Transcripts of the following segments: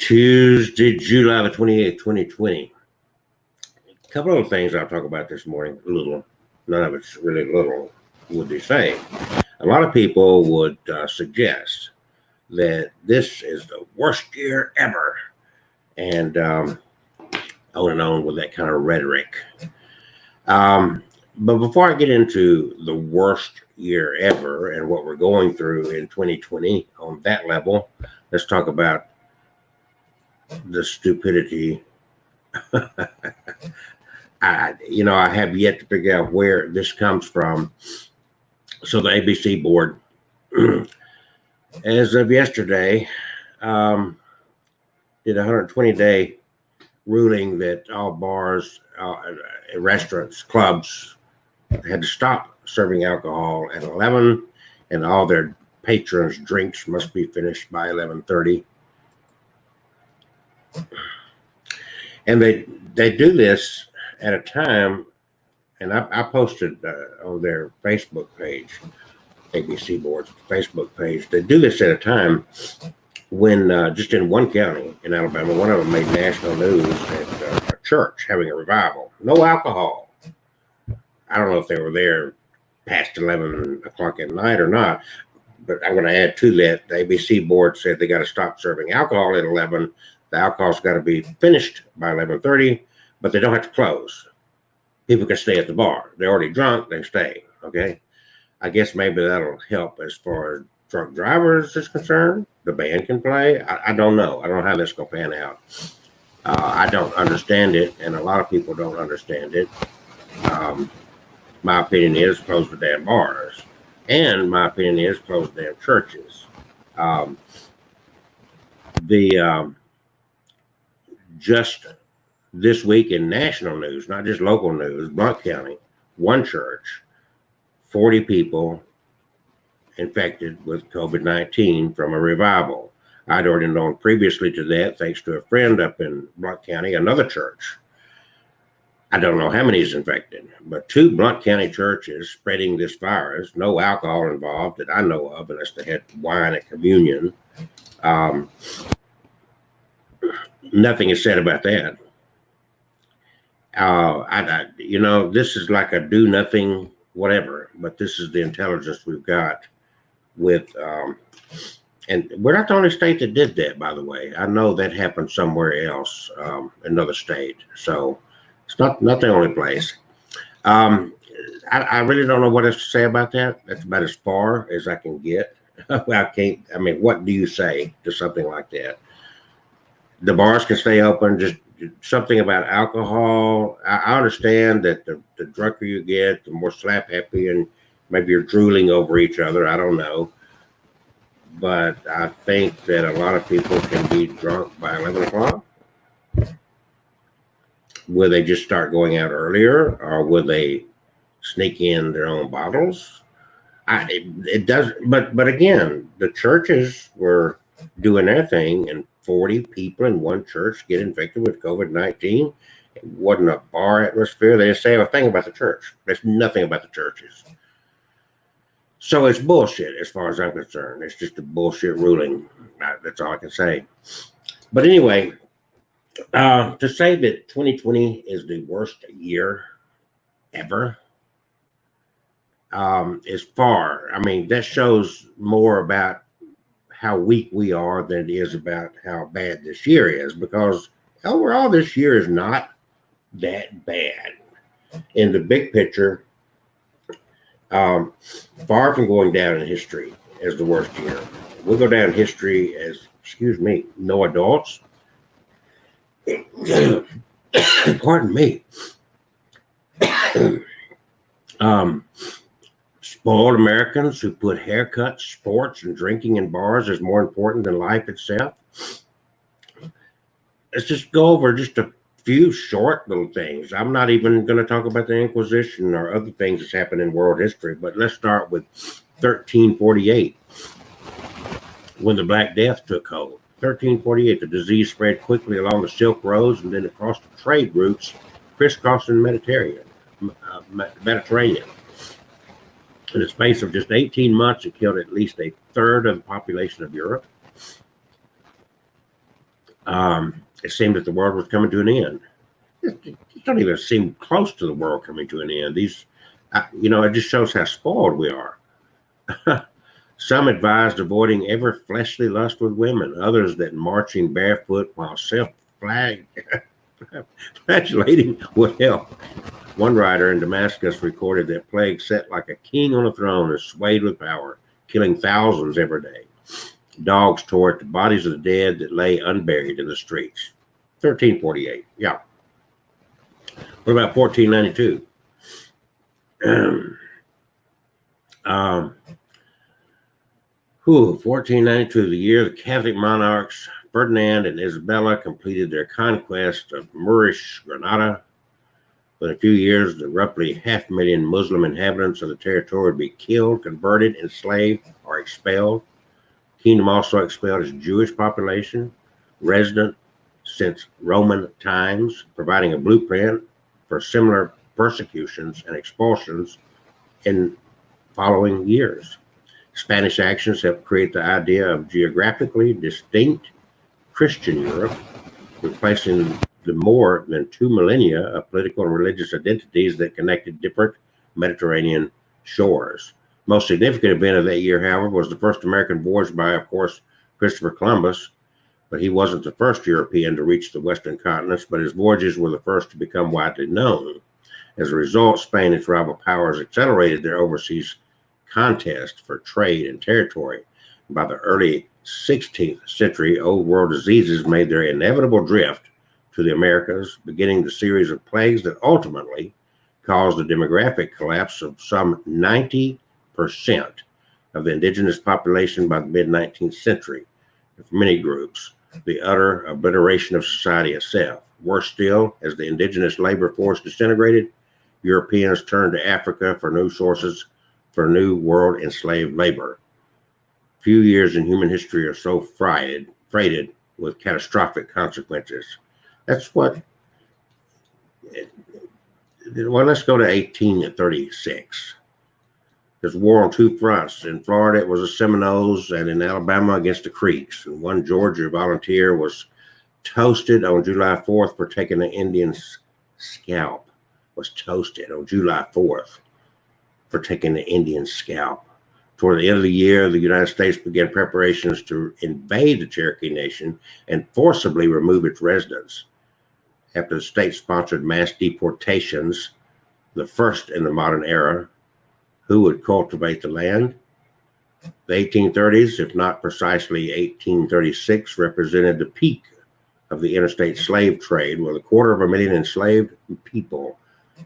Tuesday, July the 28th, 2020. A couple of things I'll talk about this morning. A little. None of it's really little, would they say. A lot of people would suggest that this is the worst year ever. And on and on with that kind of rhetoric. But before I get into the worst year ever and what we're going through in 2020 on that level, let's talk about the stupidity. I have yet to figure out where this comes from. So the ABC board, as of yesterday, did a 120-day ruling that all bars, restaurants, clubs had to stop serving alcohol at 11, and all their patrons' drinks must be finished by 11:30. And they do this at a time, and I posted on their Facebook page, ABC Board's Facebook page. They do this at a time when just in one county in Alabama, one of them made national news at a church having a revival. No alcohol. I don't know if they were there past 11 o'clock at night or not, but I'm going to add to that. The ABC Board said they got to stop serving alcohol at 11. The alcohol's got to be finished by 11:30, but they don't have to close. People can stay at the bar. They're already drunk, they stay, okay? I guess maybe that'll help as far as drunk drivers is concerned. The band can play. I don't know. I don't know how this is going to pan out. I don't understand it, and a lot of people don't understand it. My opinion is close the damn bars. And my opinion is close the damn churches. Just this week in national news, not just local news, Blount County, one church, 40 people infected with COVID-19 from a revival. I'd already known previously to that, thanks to a friend up in Blount County, another church. I don't know how many is infected, but 2 Blount County churches spreading this virus, no alcohol involved that I know of, unless they had wine at communion. Nothing is said about that. This is like a do nothing, whatever, but this is the intelligence we've got with, and we're not the only state that did that, by the way. I know that happened somewhere else, another state. So it's not the only place. I really don't know what else to say about that. That's about as far as I can get. What do you say to something like that? The bars can stay open, just something about alcohol. I understand that the drunker you get, the more slap happy, and maybe you're drooling over each other. I don't know. But I think that a lot of people can be drunk by 11 o'clock. Will they just start going out earlier, or will they sneak in their own bottles? It does, but again, the churches were doing their thing, and 40 people in one church get infected with COVID-19. It wasn't a bar atmosphere. They didn't say a thing about the church. There's nothing about the churches. So it's bullshit as far as I'm concerned. It's just a bullshit ruling. That's all I can say. But anyway, to say that 2020 is the worst year ever is far. That shows more about how weak we are than it is about how bad this year is, because overall this year is not that bad. In the big picture, far from going down in history as the worst year. We'll go down in history as, no adults. Pardon me. Spoiled Americans who put haircuts, sports, and drinking in bars as more important than life itself. Let's just go over just a few short little things. I'm not even going to talk about the Inquisition or other things that's happened in world history, but let's start with 1348, when the Black Death took hold. 1348, the disease spread quickly along the Silk Roads and then across the trade routes crisscrossing the Mediterranean. In the space of just 18 months, it killed at least a third of the population of Europe. it seemed that the world was coming to an end. It don't even seem close to the world coming to an end. It just shows how spoiled we are. Some advised avoiding every fleshly lust with women, others that marching barefoot while flagellating would help. One writer in Damascus recorded that plague sat like a king on a throne and swayed with power, killing thousands every day. Dogs tore at the bodies of the dead that lay unburied in the streets. 1348, yeah. What about 1492? 1492, the year the Catholic monarchs Ferdinand and Isabella completed their conquest of Moorish Granada. Within a few years, the roughly 500,000 Muslim inhabitants of the territory would be killed, converted, enslaved, or expelled. The kingdom also expelled its Jewish population, resident since Roman times, providing a blueprint for similar persecutions and expulsions in following years. Spanish actions helped create the idea of geographically distinct Christian Europe, replacing the more than 2 millennia of political and religious identities that connected different Mediterranean shores. Most significant event of that year, however, was the first American voyage by, of course, Christopher Columbus. But he wasn't the first European to reach the Western continents, but his voyages were the first to become widely known. As a result, Spain and its rival powers accelerated their overseas contest for trade and territory. By the early 16th century, old world diseases made their inevitable drift to the Americas, beginning the series of plagues that ultimately caused the demographic collapse of some 90% of the indigenous population by the mid-19th century. For many groups, the utter obliteration of society itself. Worse still, as the indigenous labor force disintegrated, Europeans turned to Africa for new sources for new world enslaved labor. Few years in human history are so freighted with catastrophic consequences. That's what. Well, let's go to 1836. There's war on two fronts. In Florida, it was the Seminoles, and in Alabama, against the Creeks. And one Georgia volunteer was toasted on July 4th for taking an Indian's scalp. Was toasted on July 4th for taking the Indian's scalp. Toward the end of the year, the United States began preparations to invade the Cherokee Nation and forcibly remove its residents. After the state-sponsored mass deportations, the first in the modern era, who would cultivate the land? The 1830s, if not precisely 1836, represented the peak of the interstate slave trade, with 250,000 enslaved people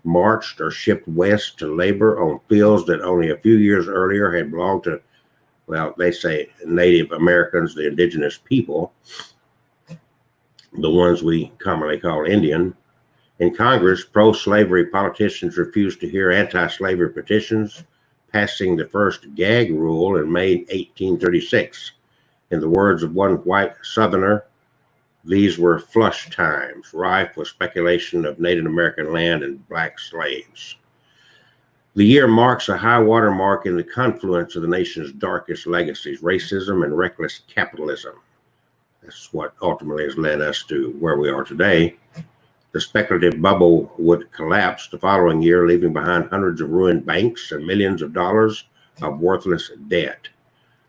marched or shipped west to labor on fields that only a few years earlier had belonged to, well, they say Native Americans, the indigenous people, the ones we commonly call Indian. In Congress, pro-slavery politicians refused to hear anti-slavery petitions, passing the first gag rule in May 1836. In the words of one white Southerner, these were flush times, rife with speculation of Native American land and black slaves. The year marks a high water mark in the confluence of the nation's darkest legacies, racism and reckless capitalism. That's what ultimately has led us to where we are today. The speculative bubble would collapse the following year, leaving behind hundreds of ruined banks and millions of dollars of worthless debt.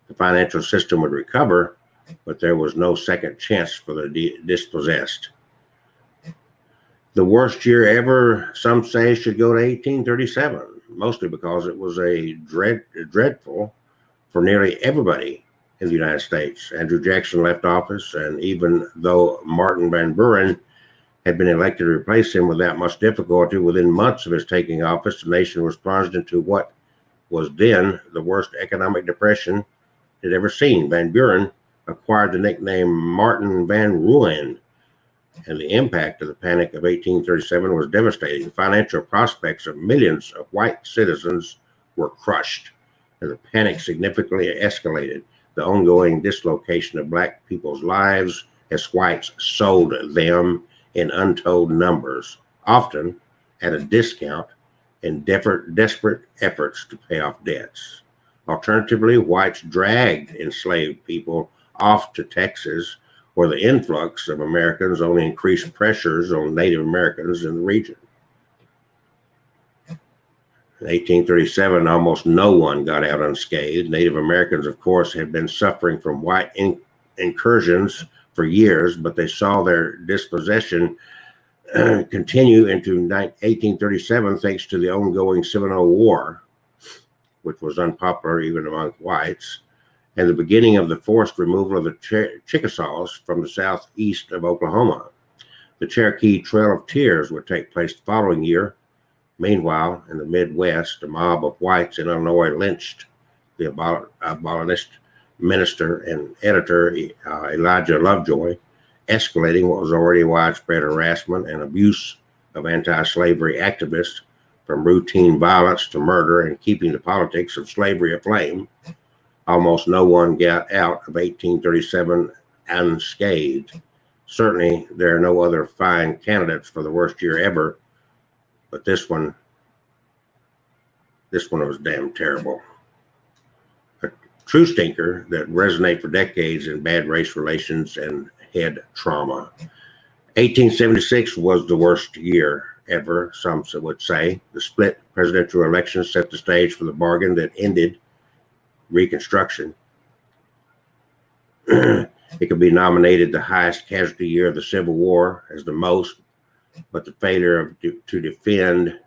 The financial system would recover, but there was no second chance for the dispossessed. The worst year ever, some say, should go to 1837, mostly because it was dreadful for nearly everybody in the United States. Andrew Jackson left office, and even though Martin Van Buren had been elected to replace him without much difficulty, within months of his taking office, the nation was plunged into what was then the worst economic depression it had ever seen. Van Buren acquired the nickname Martin Van Ruin, and the impact of the Panic of 1837 was devastating. The financial prospects of millions of white citizens were crushed, and the panic significantly escalated the ongoing dislocation of black people's lives as whites sold them in untold numbers, often at a discount, in desperate efforts to pay off debts. Alternatively, whites dragged enslaved people off to Texas where the influx of Americans only increased pressures on Native Americans in the region. In 1837, almost no one got out unscathed. Native Americans, of course, had been suffering from white incursions for years, but they saw their dispossession continue into 1837 thanks to the ongoing Seminole War, which was unpopular even among whites, and the beginning of the forced removal of the Chickasaws from the southeast of Oklahoma. The Cherokee Trail of Tears would take place the following year. Meanwhile, in the Midwest, a mob of whites in Illinois lynched the abolitionist minister and editor Elijah Lovejoy, escalating what was already widespread harassment and abuse of anti-slavery activists, from routine violence to murder, and keeping the politics of slavery aflame. Almost no one got out of 1837 unscathed. Certainly, there are no other fine candidates for the worst year ever, but this one was damn terrible. A true stinker that resonated for decades in bad race relations and head trauma. 1876 was the worst year ever, some would say. The split presidential election set the stage for the bargain that ended Reconstruction. It could be nominated the highest casualty year of the Civil War as the most, but the failure to defend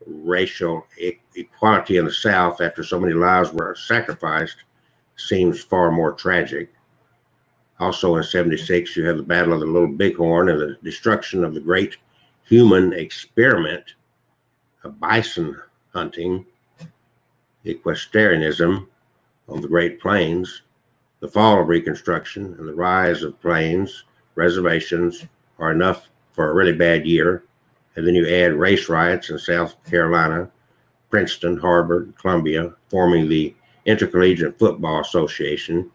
racial equality in the South after so many lives were sacrificed seems far more tragic. Also in 76, you have the Battle of the Little Bighorn and the destruction of the great human experiment of bison hunting, equestrianism on the Great Plains, the fall of Reconstruction, and the rise of plains reservations are enough for a really bad year. And then you add race riots in South Carolina, Princeton, Harvard, Columbia, forming the Intercollegiate Football Association.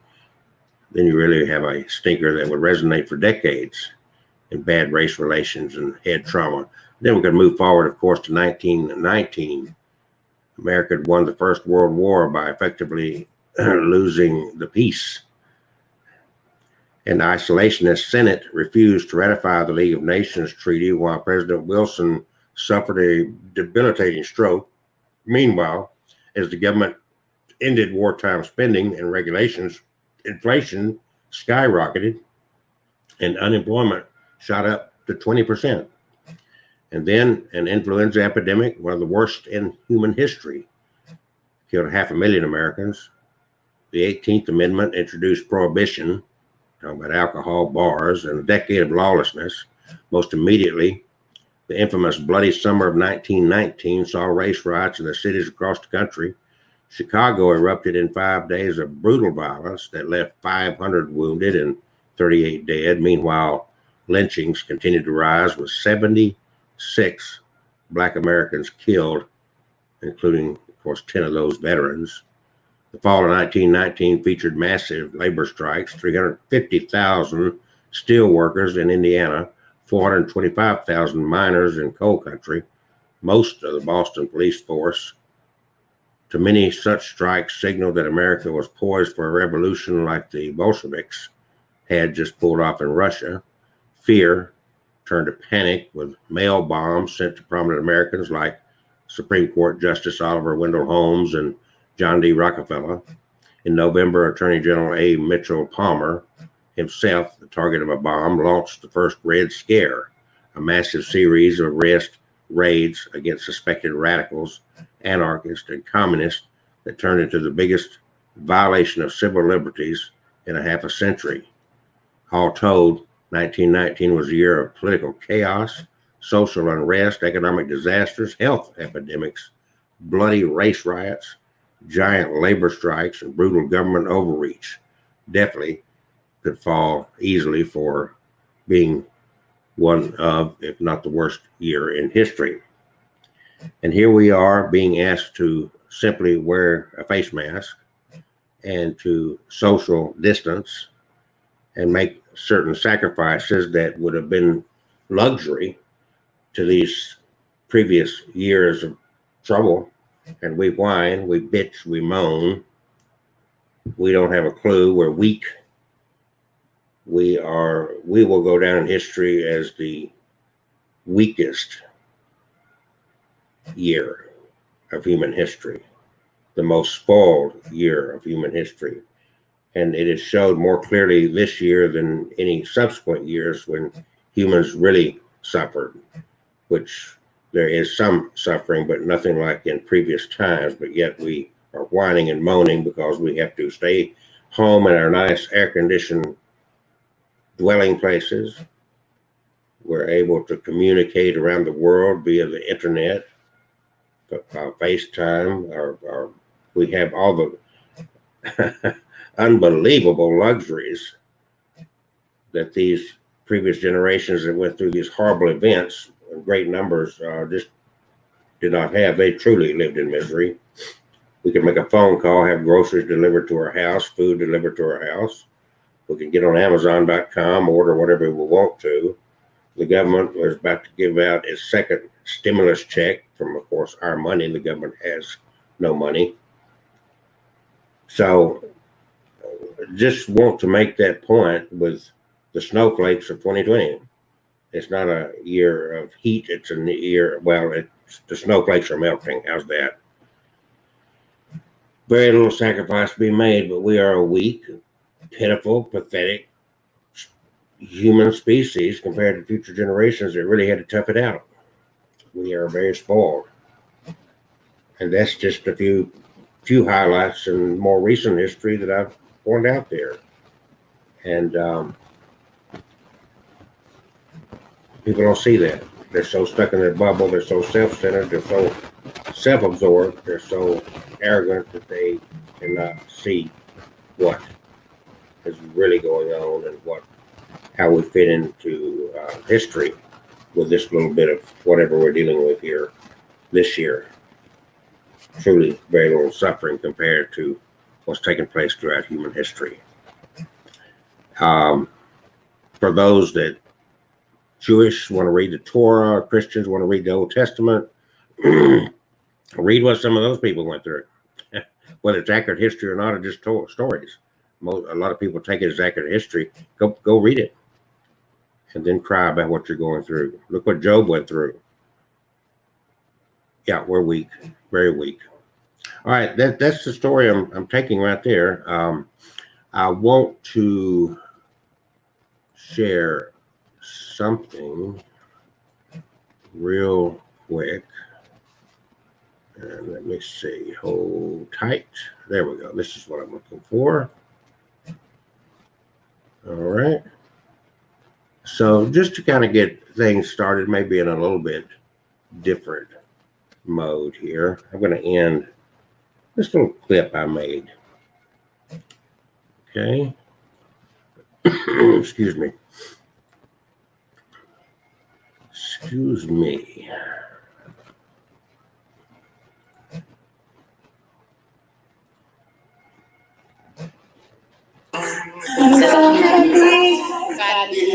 Then you really have a stinker that would resonate for decades in bad race relations and head trauma. Then we could move forward, of course, to 1919. America had won the First World War by effectively losing the peace. And the isolationist Senate refused to ratify the League of Nations Treaty while President Wilson suffered a debilitating stroke. Meanwhile, as the government ended wartime spending and regulations, inflation skyrocketed and unemployment shot up to 20%. And then an influenza epidemic, one of the worst in human history, killed 500,000 Americans. The 18th Amendment introduced prohibition, talking about alcohol, bars, and a decade of lawlessness. Most immediately, the infamous Bloody Summer of 1919 saw race riots in the cities across the country. Chicago erupted in 5 days of brutal violence that left 500 wounded and 38 dead. Meanwhile, lynchings continued to rise, with 76 Black Americans killed, including, of course, 10 of those veterans. The fall of 1919 featured massive labor strikes, 350,000 steel workers in Indiana, 425,000 miners in coal country, most of the Boston police force. To many, such strikes signaled that America was poised for a revolution like the Bolsheviks had just pulled off in Russia. Fear turned to panic, with mail bombs sent to prominent Americans like Supreme Court Justice Oliver Wendell Holmes and John D. Rockefeller. In November, Attorney General A. Mitchell Palmer, himself the target of a bomb, launched the first Red Scare, a massive series of arrest raids against suspected radicals, anarchists, and communists that turned into the biggest violation of civil liberties in a half a century. All told, 1919 was a year of political chaos, social unrest, economic disasters, health epidemics, bloody race riots, giant labor strikes, and brutal government overreach. Definitely could fall easily for being one of, if not the worst year in history. And here we are being asked to simply wear a face mask and to social distance and make certain sacrifices that would have been luxury to these previous years of trouble. And we whine, we bitch, we moan. We don't have a clue. We're weak. we will go down in history as the weakest year of human history, the most spoiled year of human history. And it is showed more clearly this year than any subsequent years when humans really suffered, which there is some suffering, but nothing like in previous times. But yet we are whining and moaning because we have to stay home in our nice air-conditioned dwelling places. We're able to communicate around the world via the internet, FaceTime, or we have all the unbelievable luxuries that these previous generations that went through these horrible events in great numbers just did not have. They truly lived in misery. We can make a phone call, have groceries delivered to our house, food delivered to our house. We can get on Amazon.com, order whatever we want to. The government was about to give out its second stimulus check from, of course, our money. The government has no money. So just want to make that point with the snowflakes of 2020. It's not a year of heat. It's a year, the snowflakes are melting. How's that? Very little sacrifice to be made, but we are a weak, pitiful, pathetic human species compared to future generations that really had to tough it out. We are very spoiled. And that's just a few highlights in more recent history that I've pointed out there. And people don't see that. They're so stuck in their bubble. They're so self-centered. They're so self-absorbed. They're so arrogant that they cannot see what is really going on and how we fit into history with this little bit of whatever we're dealing with here this year. Truly very little suffering compared to what's taken place throughout human history. For those that Jewish want to read the Torah, Christians want to read the Old Testament, read what some of those people went through. Whether it's accurate history or not, or just stories. A lot of people take it as accurate history. Go read it. And then cry about what you're going through. Look what Job went through. Yeah, we're weak, very weak. All right, that's the story I'm taking right there. I want to share something real quick. And let me see. Hold tight. There we go. This is what I'm looking for. All right. So just to kind of get things started, maybe in a little bit different mode here, I'm going to end this little clip I made. Okay. Excuse me. Excuse me.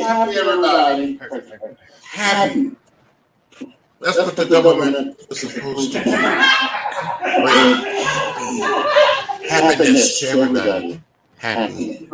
Happy, everybody. Happy. That's what the government is supposed to do. Happiness to everybody. Happy.